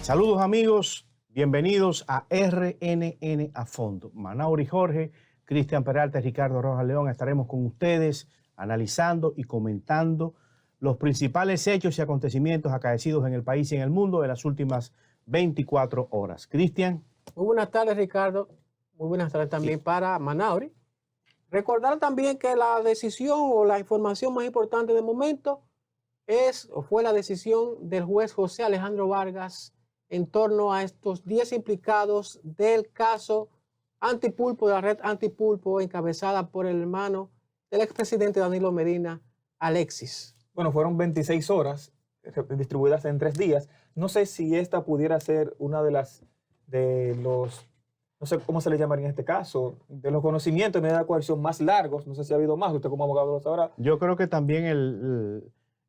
Saludos amigos, bienvenidos a RNN a fondo. Manauri Jorge, Cristian Peralta y Ricardo Rojas León estaremos con ustedes analizando y comentando los principales hechos y acontecimientos acaecidos en el país y en el mundo de las últimas 24 horas. Cristian. Muy buenas tardes, Ricardo. Muy buenas tardes también para Manauri. Recordar también que la decisión o la información más importante de momento fue la decisión del juez José Alejandro Vargas en torno a estos 10 implicados del caso Antipulpo, de la red Antipulpo, encabezada por el hermano del expresidente Danilo Medina, Alexis. Bueno, fueron 26 horas distribuidas en 3 días. No sé si esta pudiera ser una de los, no sé cómo se le llamaría en este caso, de los conocimientos de medida de coerción más largos. No sé si ha habido más, usted como abogado lo sabrá. Yo creo que también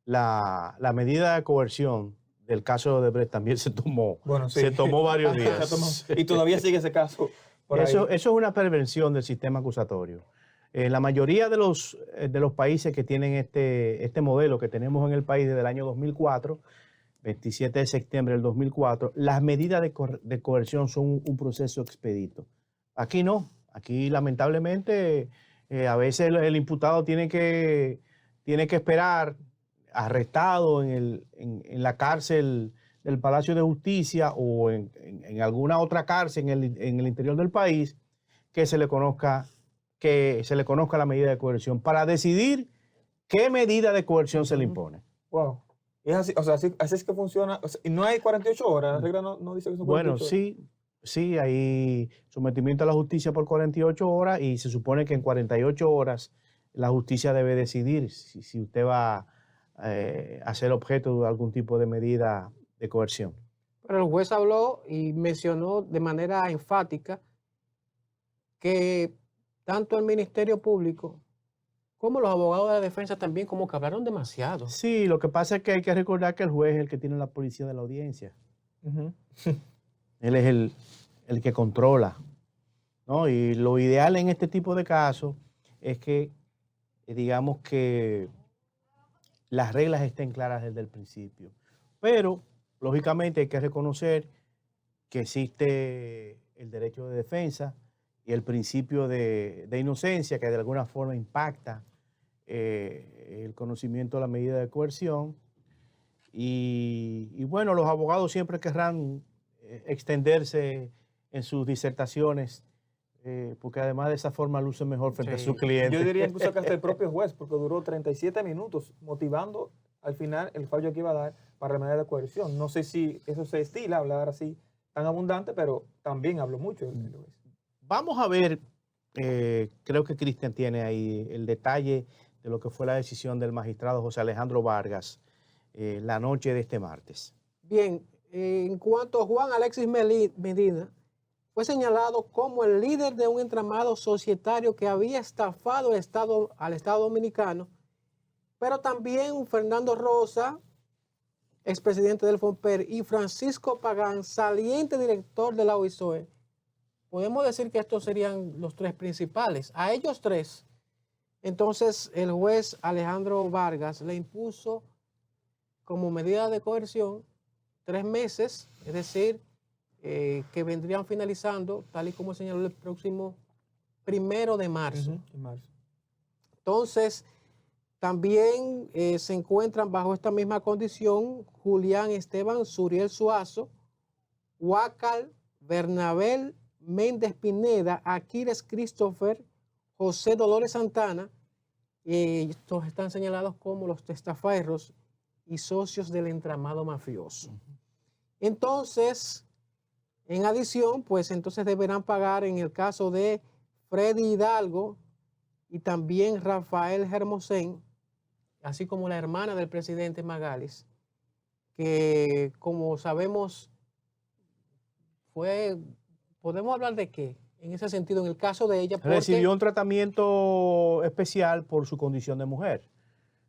la medida de coerción del caso de Odebrecht también se tomó, bueno, sí. se tomó varios días. Y todavía sigue ese caso. Eso es una perversión del sistema acusatorio. La mayoría de los países que tienen este modelo que tenemos en el país desde el año 2004, 27 de septiembre del 2004, las medidas de coerción son un proceso expedito. Aquí no. Aquí lamentablemente a veces el imputado tiene que esperar arrestado en la cárcel del Palacio de Justicia o en alguna otra cárcel en el interior del país que se le conozca la medida de coerción para decidir qué medida de coerción se le impone. Wow. Y es así, o sea, así es que funciona. O sea, y no hay 48 horas, la regla no dice que son 48 bueno, horas. Sí, hay sometimiento a la justicia por 48 horas y se supone que en 48 horas la justicia debe decidir si usted va a ser objeto de algún tipo de medida de coerción. Pero el juez habló y mencionó de manera enfática que tanto el Ministerio Público como los abogados de la defensa también como que hablaron demasiado. Sí, lo que pasa es que hay que recordar que el juez es el que tiene la policía de la audiencia. Él es el que controla, ¿no? Y lo ideal en este tipo de casos es que, digamos que las reglas estén claras desde el principio. Pero, lógicamente, hay que reconocer que existe el derecho de defensa y el principio de inocencia que de alguna forma impacta el conocimiento de la medida de coerción. Y bueno, los abogados siempre querrán extenderse en sus disertaciones porque además de esa forma luce mejor frente a sus clientes. Yo diría incluso que hasta el propio juez, porque duró 37 minutos motivando al final el fallo que iba a dar para la medida de coerción. No sé si eso se estila, hablar así tan abundante, pero también habló mucho el juez. Vamos a ver, creo que Cristian tiene ahí el detalle de lo que fue la decisión del magistrado José Alejandro Vargas la noche de este martes. Bien, en cuanto a Juan Alexis Medina, fue señalado como el líder de un entramado societario que había estafado al Estado Dominicano, pero también Fernando Rosa, expresidente del FONPER, y Francisco Pagán, saliente director de la OISOE. Podemos decir que estos serían los 3 principales. A ellos 3, entonces el juez Alejandro Vargas le impuso como medida de coerción 3 meses, es decir, que vendrían finalizando, tal y como señaló el próximo 1 de marzo. Entonces, también se encuentran bajo esta misma condición Julián Esteban Suriel Suazo, Huácal Bernabel Méndez Pineda, Aquiles Christopher, José Dolores Santana, estos están señalados como los testaferros y socios del entramado mafioso. Entonces, en adición, pues entonces deberán pagar en el caso de Freddy Hidalgo y también Rafael Hermosén, así como la hermana del presidente Magalis, que como sabemos ¿podemos hablar de qué? En ese sentido, en el caso de ella, porque recibió un tratamiento especial por su condición de mujer,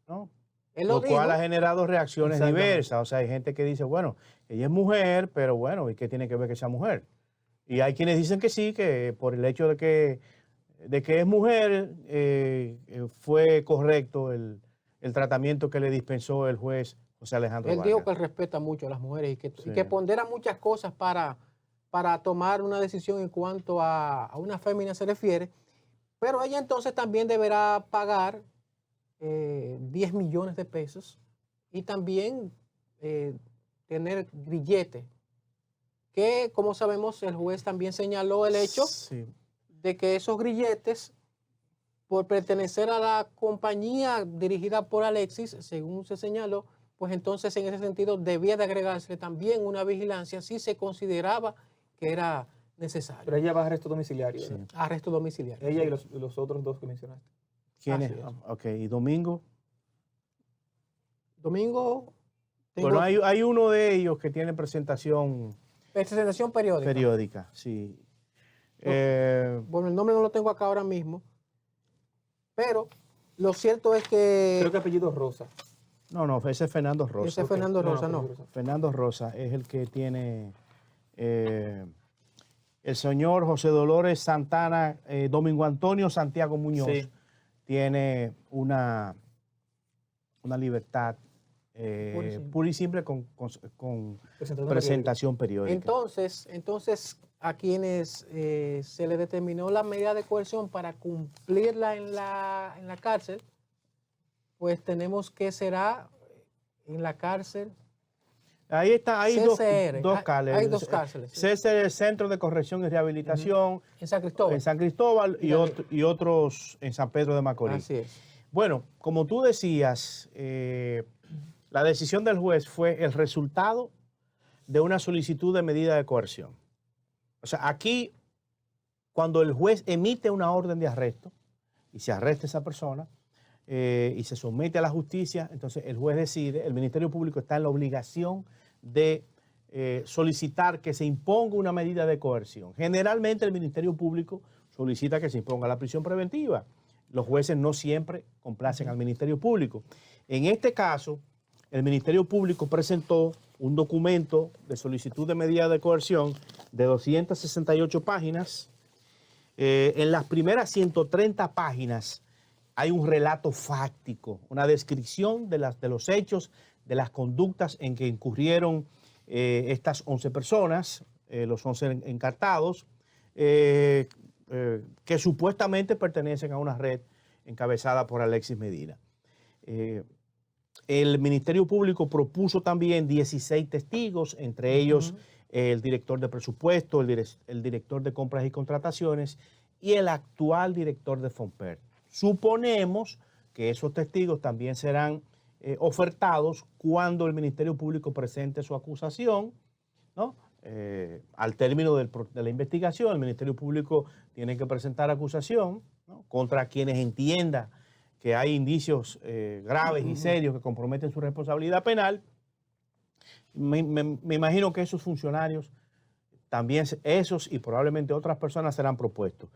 ¿no? Lo cual ha generado reacciones diversas. O sea, hay gente que dice, bueno, ella es mujer, pero bueno, ¿y qué tiene que ver que sea mujer? Y hay quienes dicen que sí, que por el hecho de que es mujer, fue correcto el tratamiento que le dispensó el juez José Alejandro Él Vargas. dijo que él respeta mucho a las mujeres y Sí. que pondera muchas cosas para tomar una decisión en cuanto a una fémina se refiere, pero ella entonces también deberá pagar 10 millones de pesos y también tener grillete, que como sabemos el juez también señaló el hecho Sí. de que esos grilletes, por pertenecer a la compañía dirigida por Alexis, según se señaló, pues entonces en ese sentido debía de agregarse también una vigilancia si se consideraba que era necesario. Pero ella va a arresto domiciliario. Sí. ¿verdad? Arresto domiciliario. Ella y los otros dos que mencionaste. ¿Quién Así es? es. Ok, ¿y Domingo? Domingo, tengo Bueno, hay uno de ellos que tiene presentación presentación periódica. periódica, sí. Bueno, el nombre no lo tengo acá ahora mismo, pero lo cierto es que Creo que apellido Rosa. no, ese es Fernando Rosa. ese es Fernando Rosa, no. apellido Rosa. Fernando Rosa es el que tiene el señor José Dolores Santana, Domingo Antonio Santiago Muñoz, Sí. tiene una libertad pura y simple con Presentando presentación periódica. Entonces, a quienes se le determinó la medida de coerción para cumplirla en la cárcel, pues tenemos que será en la cárcel Ahí está, hay CCR. dos cárceles. Hay dos cárceles. sí. CCR, el Centro de Corrección y Rehabilitación, En San Cristóbal. en San Cristóbal y otros en San Pedro de Macorís. Así es. Bueno, como tú decías, la decisión del juez fue el resultado de una solicitud de medida de coerción. O sea, aquí, cuando el juez emite una orden de arresto y se arresta a esa persona y se somete a la justicia, entonces el juez decide, el Ministerio Público está en la obligación de solicitar que se imponga una medida de coerción. Generalmente el Ministerio Público solicita que se imponga la prisión preventiva. Los jueces no siempre complacen al Ministerio Público. En este caso, el Ministerio Público presentó un documento de solicitud de medida de coerción de 268 páginas. En las primeras 130 páginas hay un relato fáctico, una descripción de los hechos, de las conductas en que incurrieron estas 11 personas, los 11 encartados, que supuestamente pertenecen a una red encabezada por Alexis Medina. El Ministerio Público propuso también 16 testigos, entre ellos el director de presupuesto, el director de compras y contrataciones y el actual director de Fonper. Suponemos que esos testigos también serán ofertados cuando el Ministerio Público presente su acusación, ¿no? Al término de la investigación, el Ministerio Público tiene que presentar acusación, ¿no?, contra quienes entienda que hay indicios graves y serios que comprometen su responsabilidad penal. Me imagino que esos funcionarios, también esos y probablemente otras personas serán propuestos.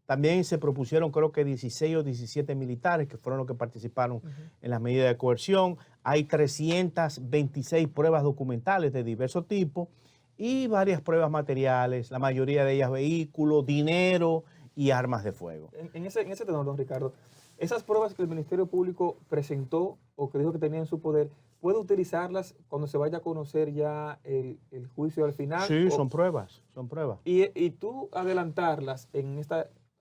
También se propusieron creo que 16 o 17 militares que fueron los que participaron en las medidas de coerción. Hay 326 pruebas documentales de diversos tipos y varias pruebas materiales, la mayoría de ellas vehículos, dinero y armas de fuego. En ese tenor, don Ricardo, esas pruebas que el Ministerio Público presentó o que dijo que tenía en su poder, ¿puede utilizarlas cuando se vaya a conocer ya el juicio al final? Sí, son pruebas, son pruebas. Y tú adelantarlas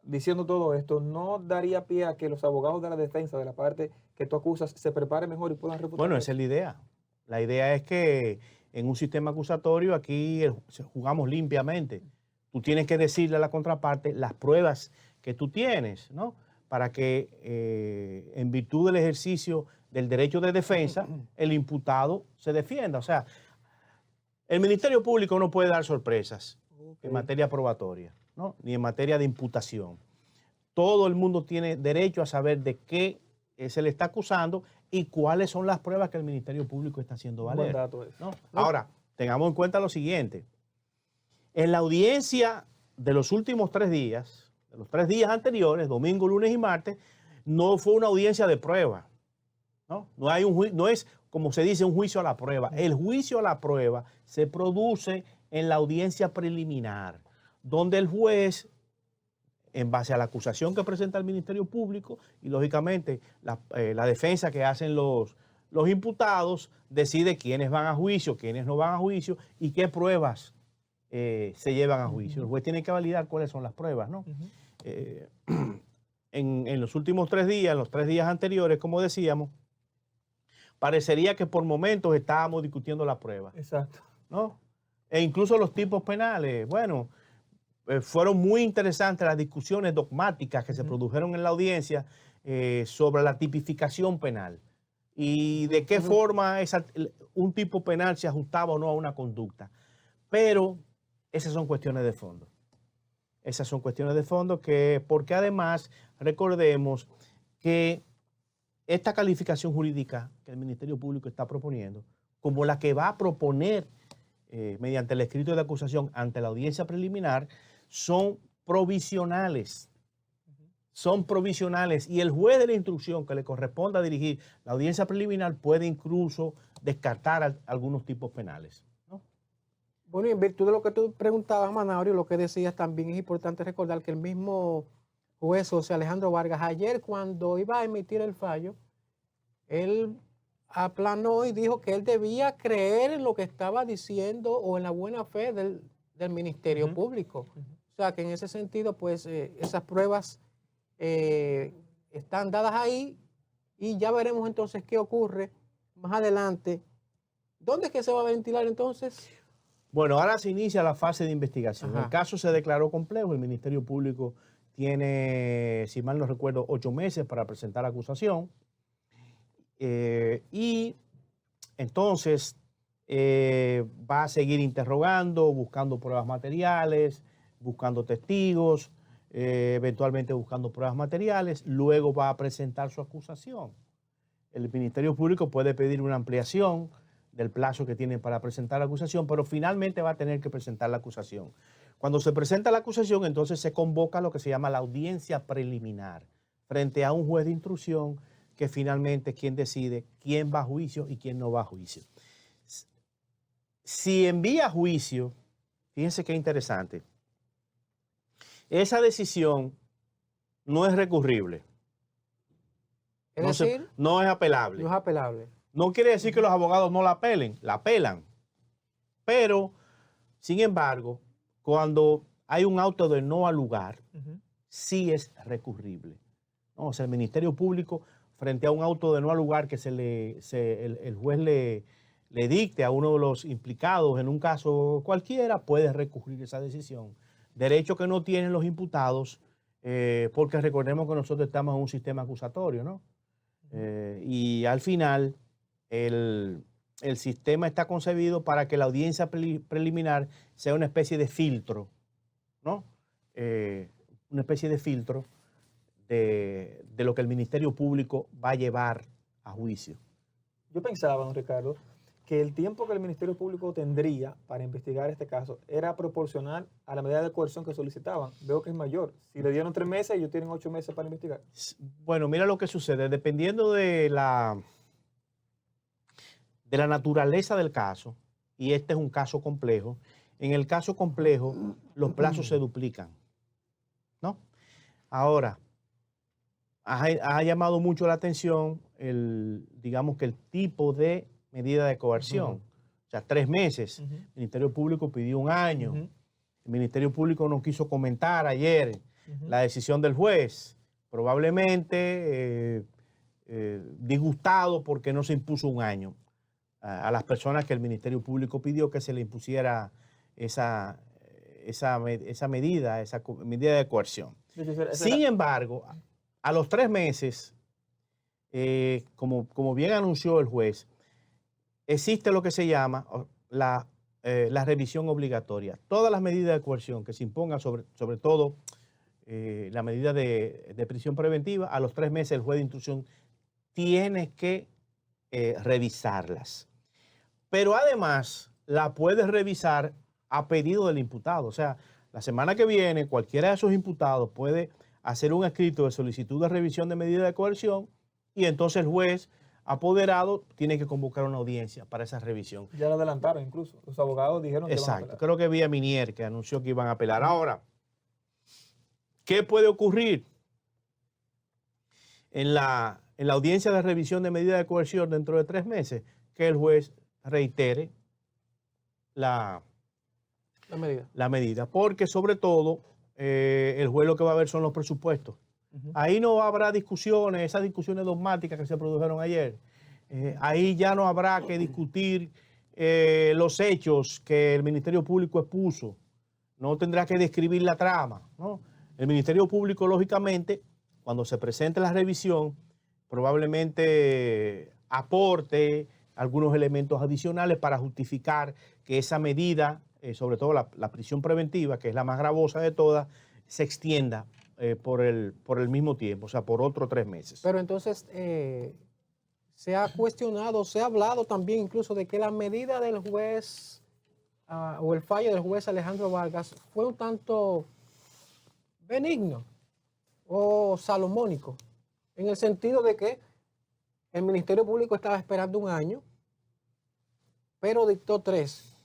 diciendo todo esto, ¿no daría pie a que los abogados de la defensa, de la parte que tú acusas, se preparen mejor y puedan refutar? Bueno, esa es la idea. La idea es que en un sistema acusatorio aquí jugamos limpiamente. Tú tienes que decirle a la contraparte las pruebas que tú tienes, ¿no?, para que en virtud del ejercicio del derecho de defensa, el imputado se defienda. O sea, el Ministerio Público no puede dar sorpresas en materia probatoria, ¿no?, ni en materia de imputación. Todo el mundo tiene derecho a saber de qué se le está acusando y cuáles son las pruebas que el Ministerio Público está haciendo valer. Buen dato ese. ¿No? Ahora, tengamos en cuenta lo siguiente. En la audiencia de los últimos 3 días, de los 3 días anteriores, domingo, lunes y martes, no fue una audiencia de prueba. No es, como se dice, un juicio a la prueba. El juicio a la prueba se produce en la audiencia preliminar, donde el juez, en base a la acusación que presenta el Ministerio Público y, lógicamente, la defensa que hacen los los imputados decide quiénes van a juicio, quiénes no van a juicio y qué pruebas se llevan a juicio. El juez tiene que validar cuáles son las pruebas, ¿no? En los últimos 3 días, en los 3 días anteriores, como decíamos, parecería que por momentos estábamos discutiendo la prueba. Exacto. ¿No? E incluso los tipos penales. Bueno, fueron muy interesantes las discusiones dogmáticas que se produjeron en la audiencia sobre la tipificación penal y de qué forma un tipo penal se ajustaba o no a una conducta. Pero esas son cuestiones de fondo. Esas son cuestiones de fondo porque además recordemos que esta calificación jurídica que el Ministerio Público está proponiendo, como la que va a proponer mediante el escrito de acusación ante la audiencia preliminar, son provisionales. Son provisionales y el juez de la instrucción que le corresponda dirigir la audiencia preliminar puede incluso descartar algunos tipos penales, ¿no? Bueno, y en virtud de lo que tú preguntabas, Manaurio, lo que decías, también es importante recordar que el mismo juez José Alejandro Vargas, ayer cuando iba a emitir el fallo, él aplanó y dijo que él debía creer en lo que estaba diciendo o en la buena fe del Ministerio Público. O sea, que en ese sentido, pues, esas pruebas están dadas ahí y ya veremos entonces qué ocurre más adelante. ¿Dónde es que se va a ventilar entonces? Bueno, ahora se inicia la fase de investigación. Ajá. El caso se declaró complejo. El Ministerio Público tiene, si mal no recuerdo, 8 meses para presentar acusación. Y entonces va a seguir interrogando, buscando pruebas materiales, buscando testigos, eventualmente buscando pruebas materiales. Luego va a presentar su acusación. El Ministerio Público puede pedir una ampliación del plazo que tiene para presentar la acusación, pero finalmente va a tener que presentar la acusación. Cuando se presenta la acusación, entonces se convoca lo que se llama la audiencia preliminar frente a un juez de instrucción que finalmente es quien decide quién va a juicio y quién no va a juicio. Si envía a juicio, fíjense qué interesante, esa decisión no es recurrible. Es decir, no es apelable. no es apelable. No quiere decir que los abogados no la apelen, la apelan. Pero, sin embargo, cuando hay un auto de no al lugar, sí es recurrible, ¿no? O sea, el Ministerio Público, frente a un auto de no al lugar que el juez le dicte a uno de los implicados en un caso cualquiera, puede recurrir esa decisión. Derecho que no tienen los imputados, porque recordemos que nosotros estamos en un sistema acusatorio, ¿no? Y al final, el sistema está concebido para que la audiencia preliminar sea una especie de filtro, ¿no? Una especie de filtro de lo que el Ministerio Público va a llevar a juicio. Yo pensaba, don Ricardo, que el tiempo que el Ministerio Público tendría para investigar este caso era proporcional a la medida de coerción que solicitaban. Veo que es mayor. Si le dieron 3 meses, ellos tienen 8 meses para investigar. Bueno, mira lo que sucede. Dependiendo de la naturaleza del caso, y este es un caso complejo, en el caso complejo los plazos se duplican, ¿no? Ahora, ha llamado mucho la atención digamos que el tipo de medida de coerción. O sea, 3 meses. El Ministerio Público pidió 1 año. El Ministerio Público no quiso comentar ayer la decisión del juez. Probablemente disgustado porque no se impuso 1 año a las personas que el Ministerio Público pidió que se le impusiera esa medida de coerción. Sin embargo, a los 3 meses, como bien anunció el juez, existe lo que se llama la revisión obligatoria. Todas las medidas de coerción que se impongan, sobre todo la medida de prisión preventiva, a los 3 meses el juez de instrucción tiene que revisarlas. Pero además la puede revisar a pedido del imputado. O sea, la semana que viene cualquiera de esos imputados puede hacer un escrito de solicitud de revisión de medida de coerción y entonces el juez apoderado tiene que convocar una audiencia para esa revisión. Ya lo adelantaron incluso. Los abogados dijeron que exacto. van a apelar. Creo que vi a Minier que anunció que iban a apelar. Ahora, ¿qué puede ocurrir en en la audiencia de revisión de medida de coerción dentro de 3 meses, que el juez reitere la medida. Porque sobre todo, el juez lo que va a ver son los presupuestos. Ahí no habrá discusiones, esas discusiones dogmáticas que se produjeron ayer. Ahí ya no habrá que discutir los hechos que el Ministerio Público expuso. No tendrá que describir la trama, ¿no? El Ministerio Público, lógicamente, cuando se presente la revisión, probablemente aporte algunos elementos adicionales para justificar que esa medida, sobre todo la prisión preventiva, que es la más gravosa de todas, se extienda por el mismo tiempo, o sea, por otros 3 meses. Pero entonces se ha cuestionado, se ha hablado también incluso de que la medida del juez o el fallo del juez Alejandro Vargas fue un tanto benigno o salomónico, en el sentido de que el Ministerio Público estaba esperando 1 año, pero dictó 3.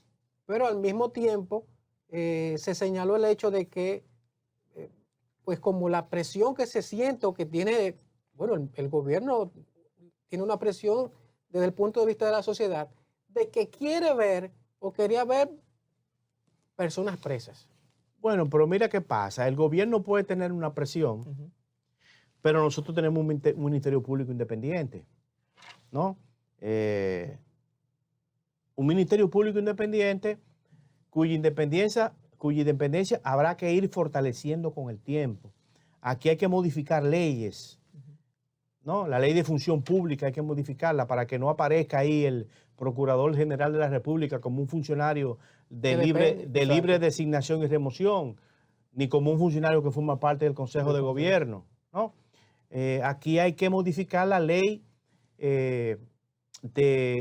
Pero al mismo tiempo se señaló el hecho de que, pues como la presión que se siente o que tiene, bueno, el gobierno tiene una presión desde el punto de vista de la sociedad, de que quiere ver o quería ver personas presas. Bueno, pero mira qué pasa. El gobierno puede tener una presión, pero nosotros tenemos un Ministerio Público independiente, ¿no? Un Ministerio Público independiente cuya independencia habrá que ir fortaleciendo con el tiempo. Aquí hay que modificar leyes, ¿no? La ley de función pública hay que modificarla para que no aparezca ahí el Procurador General de la República como un funcionario de libre designación y remoción, ni como un funcionario que forma parte del Consejo de Gobierno, ¿no? Aquí hay que modificar la ley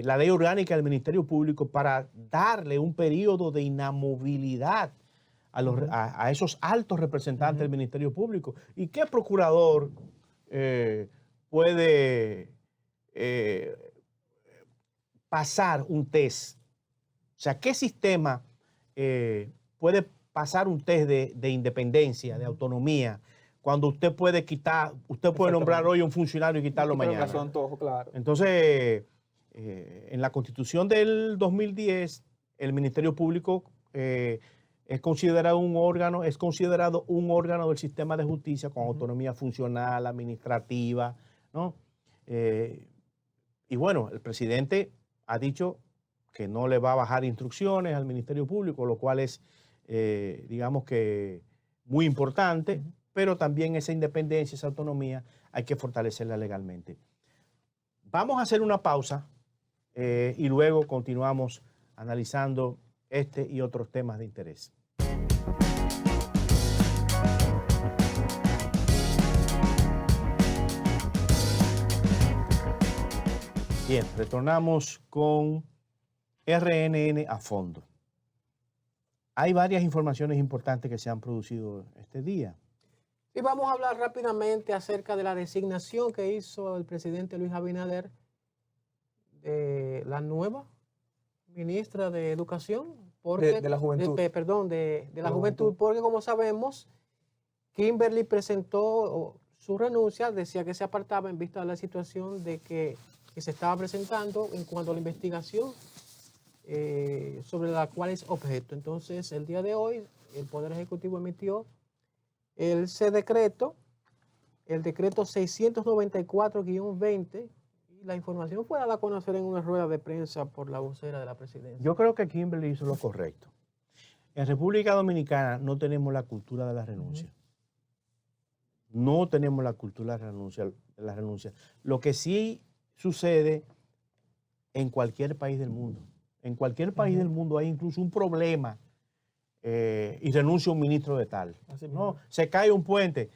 la ley orgánica del Ministerio Público para darle un periodo de inamovilidad a esos altos representantes del Ministerio Público. ¿Y qué procurador puede pasar un test? O sea, ¿qué sistema puede pasar un test de independencia, de autonomía, cuando usted puede nombrar hoy un funcionario y quitarlo mañana? Claro. Entonces, en la Constitución del 2010, el Ministerio Público es considerado un órgano del sistema de justicia con autonomía funcional, administrativa, ¿no? Y bueno, el presidente ha dicho que no le va a bajar instrucciones al Ministerio Público, lo cual es, digamos que, muy importante, pero también esa independencia, esa autonomía, hay que fortalecerla legalmente. Vamos a hacer una pausa y luego continuamos analizando este y otros temas de interés. Bien, retornamos con RNN a fondo. Hay varias informaciones importantes que se han producido este día. Y vamos a hablar rápidamente acerca de la designación que hizo el presidente Luis Abinader de la nueva ministra de Educación. De la Juventud. De la Juventud, porque como sabemos, Kimberly presentó su renuncia, decía que se apartaba en vista de la situación de que se estaba presentando en cuanto a la investigación sobre la cual es objeto. Entonces, el día de hoy, el Poder Ejecutivo emitió el decreto 694-20, y la información fue dada a conocer en una rueda de prensa por la vocera de la presidencia. Yo creo que Kimberly hizo lo correcto. En República Dominicana no tenemos la cultura de la renuncia. No tenemos la cultura de la renuncia. Lo que sí sucede en cualquier país del mundo. En cualquier país del mundo hay incluso un problema y renuncia un ministro de tal. ¿No? Se cae un puente,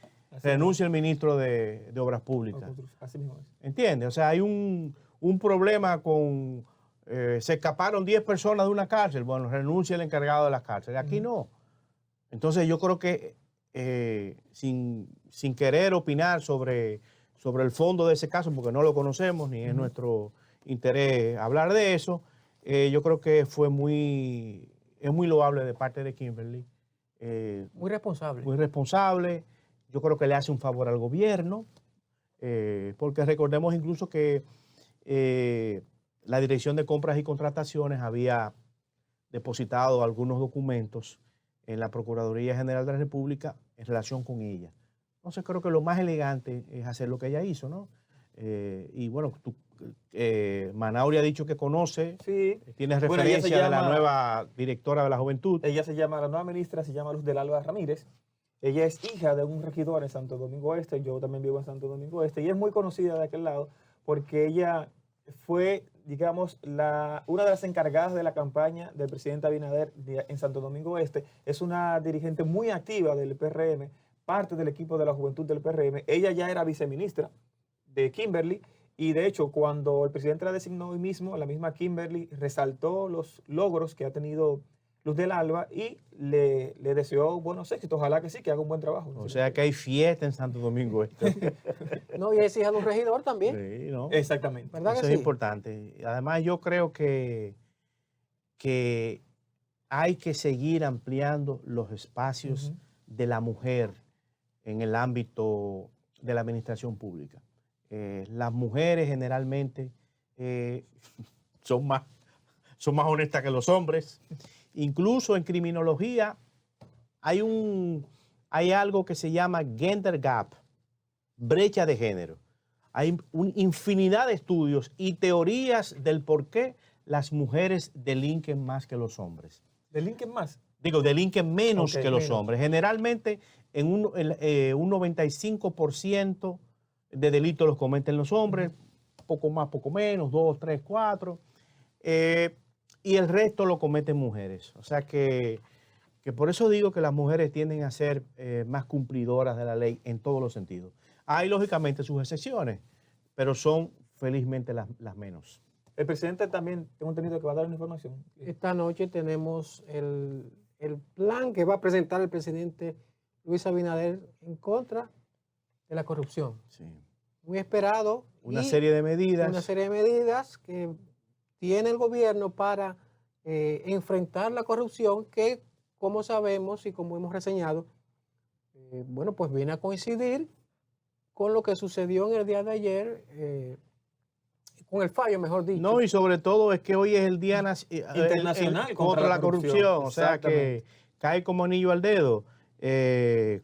renuncia el ministro de Obras Públicas. Así mismo es. ¿Entiendes? O sea, hay un problema con... se escaparon 10 personas de una cárcel. Bueno, renuncia el encargado de la cárcel. Aquí no. Entonces yo creo que sin querer opinar sobre el fondo de ese caso, porque no lo conocemos, ni es nuestro interés hablar de eso, yo creo que es muy loable de parte de Kimberly. Muy responsable. Muy responsable. Yo creo que le hace un favor al gobierno. porque recordemos incluso que la Dirección de Compras y Contrataciones había depositado algunos documentos en la Procuraduría General de la República en relación con ella. Entonces creo que lo más elegante es hacer lo que ella hizo, ¿no? Y bueno, Manauri ha dicho que conoce, Sí. tiene Bueno, ella se referencia de la llama- nueva directora de la Juventud. La nueva ministra se llama Luz del Alba Ramírez. Ella es hija de un regidor en Santo Domingo Este, yo también vivo en Santo Domingo Este, y es muy conocida de aquel lado porque ella fue, digamos, una de las encargadas de la campaña del presidente Abinader en Santo Domingo Este. Es una dirigente muy activa del PRM, parte del equipo de la juventud del PRM. Ella ya era viceministra de Kimberly, y de hecho cuando el presidente la designó hoy mismo, la misma Kimberly resaltó los logros que ha tenido Luz del Alba y le deseó buenos éxitos. Ojalá que sí, que haga un buen trabajo. O sea que hay fiesta en Santo Domingo Este. No, y es hija de un regidor también, Sí, ¿no? Exactamente. ¿verdad Eso que es sí? importante. Además, yo creo que hay que seguir ampliando los espacios Ujú. de la mujer en el ámbito de la administración pública. Las mujeres generalmente son más honestas que los hombres. Incluso en criminología hay algo que se llama gender gap, brecha de género. Hay una infinidad de estudios y teorías del por qué las mujeres delinquen más que los hombres. ¿Delinquen más? Digo, delinquen menos Ok, que los menos. hombres. Generalmente, un 95% de delitos los cometen los hombres, poco más, poco menos, 2, 3, 4. Y el resto lo cometen mujeres. O sea que por eso digo que las mujeres tienden a ser más cumplidoras de la ley en todos los sentidos. Hay lógicamente sus excepciones, pero son felizmente las menos. El presidente también, tengo entendido que va a dar una información. Esta noche tenemos el plan que va a presentar el presidente Luis Abinader en contra de la corrupción. Sí. Muy esperado. Una y serie de medidas. Una serie de medidas que tiene el gobierno para enfrentar la corrupción que, como sabemos y como hemos reseñado, bueno, pues viene a coincidir con lo que sucedió en el día de ayer, con el fallo, mejor dicho. No, y sobre todo es que hoy es el Día Internacional contra la corrupción. O sea que Exactamente. cae como anillo al dedo.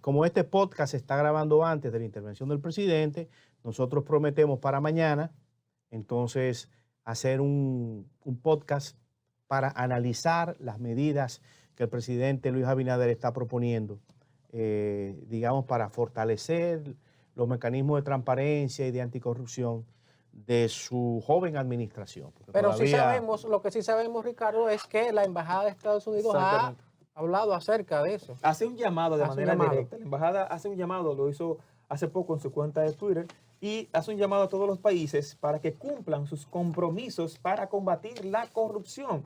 Como este podcast se está grabando antes de la intervención del presidente, nosotros prometemos para mañana, entonces, hacer un podcast para analizar las medidas que el presidente Luis Abinader está proponiendo, digamos, para fortalecer los mecanismos de transparencia y de anticorrupción de su joven administración. Pero todavía... sí sabemos, lo que sí sabemos, Ricardo, es que la Embajada de Estados Unidos ha Exactamente. hablado acerca de eso. Hace un llamado de Hace un manera llamado. directa. La embajada hace un llamado, lo hizo hace poco en su cuenta de Twitter, y hace un llamado a todos los países para que cumplan sus compromisos para combatir la corrupción.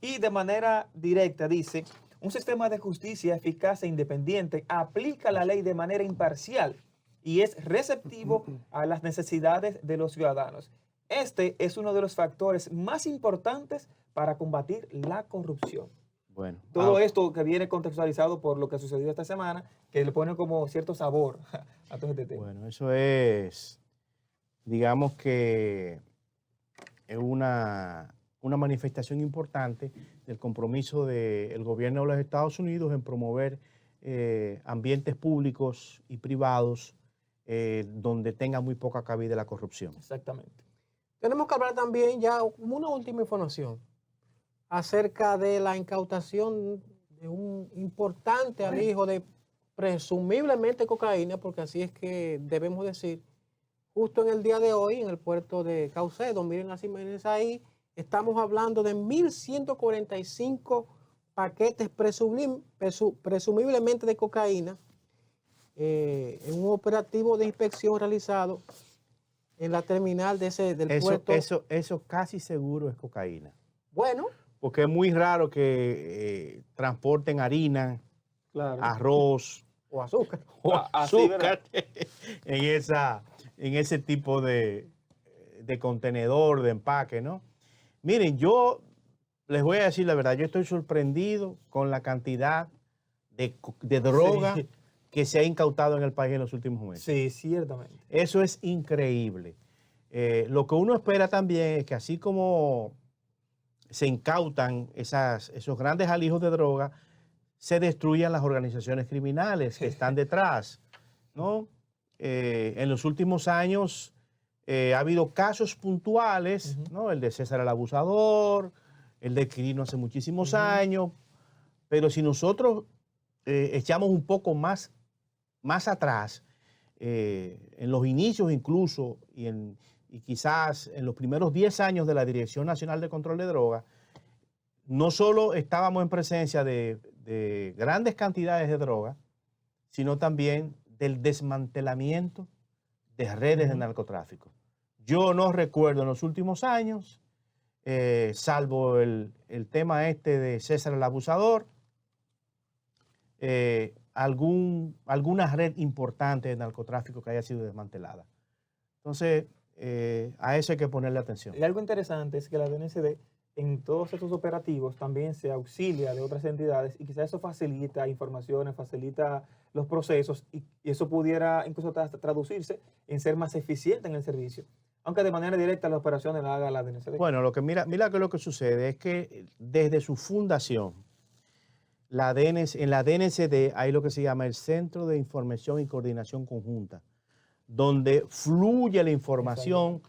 Y de manera directa dice, un sistema de justicia eficaz e independiente aplica la ley de manera imparcial y es receptivo a las necesidades de los ciudadanos. Este es uno de los factores más importantes para combatir la corrupción. Bueno, Todo esto que viene contextualizado por lo que sucedió esta semana, que le pone como cierto sabor a todo este tema. bueno, eso es, digamos que es una manifestación importante del compromiso del gobierno de los Estados Unidos en promover ambientes públicos y privados donde tenga muy poca cabida la corrupción. Exactamente. Tenemos que hablar también ya una última información acerca de la incautación de un importante alijo de presumiblemente cocaína, porque así es que debemos decir, justo en el día de hoy en el puerto de Caucedo. Miren las imágenes ahí, estamos hablando de 1.145 paquetes presumiblemente de cocaína en un operativo de inspección realizado en la terminal del puerto. Eso casi seguro es cocaína. Bueno, Porque es muy raro que transporten harina, Claro. arroz o azúcar. o Así, azúcar en ese tipo de contenedor, de empaque, ¿no? Miren, yo les voy a decir la verdad, yo estoy sorprendido con la cantidad de droga Sí. que se ha incautado en el país en los últimos meses. Sí, ciertamente. Eso es increíble. Lo que uno espera también es que así como se incautan esos grandes alijos de droga, se destruyan las organizaciones criminales que están detrás, ¿no? En los últimos años ha habido casos puntuales, ¿no? El de César el Abusador, el de Quirino hace muchísimos años, pero si nosotros echamos un poco más atrás, en los inicios incluso, y quizás en los primeros 10 años de la Dirección Nacional de Control de Drogas, no solo estábamos en presencia de grandes cantidades de droga, sino también del desmantelamiento de redes de narcotráfico. Yo no recuerdo en los últimos años, salvo el tema de César el Abusador, alguna red importante de narcotráfico que haya sido desmantelada. Entonces, a eso hay que ponerle atención. Y algo interesante es que la DNCD en todos estos operativos también se auxilia de otras entidades y quizás eso facilita informaciones, facilita los procesos y eso pudiera incluso hasta traducirse en ser más eficiente en el servicio, aunque de manera directa las operaciones las haga la DNCD. Bueno, mira que lo que sucede es que desde su fundación, en la DNCD hay lo que se llama el Centro de Información y Coordinación Conjunta, donde fluye la información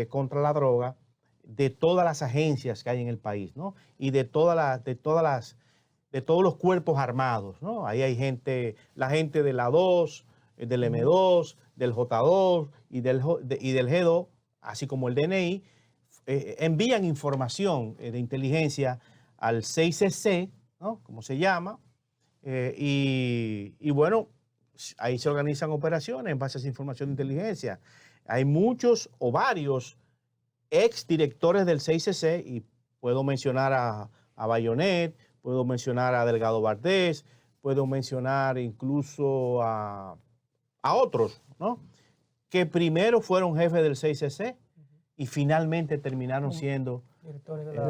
contra la droga de todas las agencias que hay en el país, ¿no? Y de todos los cuerpos armados, ¿no? Ahí hay la gente de la 2, del M2, del J2 y del G2, así como el DNI, envían información de inteligencia al 6CC, ¿no? Como se llama, y bueno, ahí se organizan operaciones en base a esa información de inteligencia. Hay muchos o varios exdirectores del 6CC y puedo mencionar a Bayonet, puedo mencionar a Delgado Bardés, puedo mencionar incluso a otros, ¿no? Que primero fueron jefes del 6CC y finalmente terminaron siendo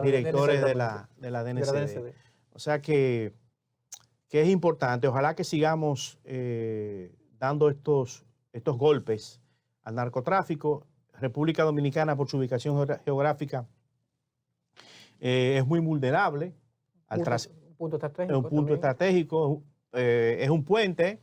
directores de la DNCD. O sea que es importante. Ojalá que sigamos dando estos golpes al narcotráfico. República Dominicana, por su ubicación geográfica, es muy vulnerable. Es un punto estratégico, es un puente.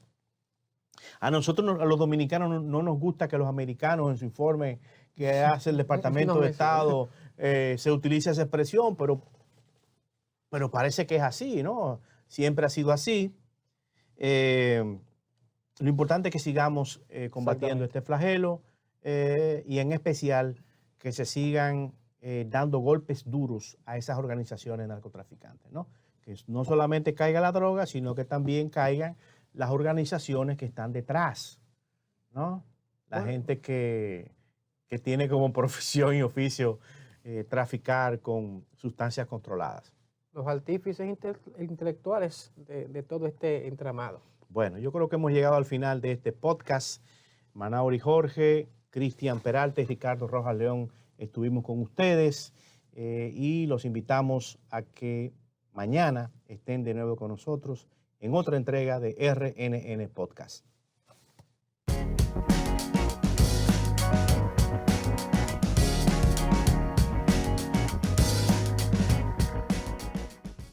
A nosotros, a los dominicanos, no nos gusta que los americanos en su informe que hace el Departamento de Estado se utilice esa expresión, pero parece que es así, ¿no? Siempre ha sido así. Lo importante es que sigamos combatiendo este flagelo y en especial que se sigan dando golpes duros a esas organizaciones narcotraficantes, ¿no? Que no solamente caiga la droga, sino que también caigan las organizaciones que están detrás, ¿no? La gente que tiene como profesión y oficio traficar con sustancias controladas. Los artífices intelectuales de todo este entramado. Bueno, yo creo que hemos llegado al final de este podcast. Manauri Jorge, Cristian Peralta y Ricardo Rojas León estuvimos con ustedes y los invitamos a que mañana estén de nuevo con nosotros en otra entrega de RNN Podcast.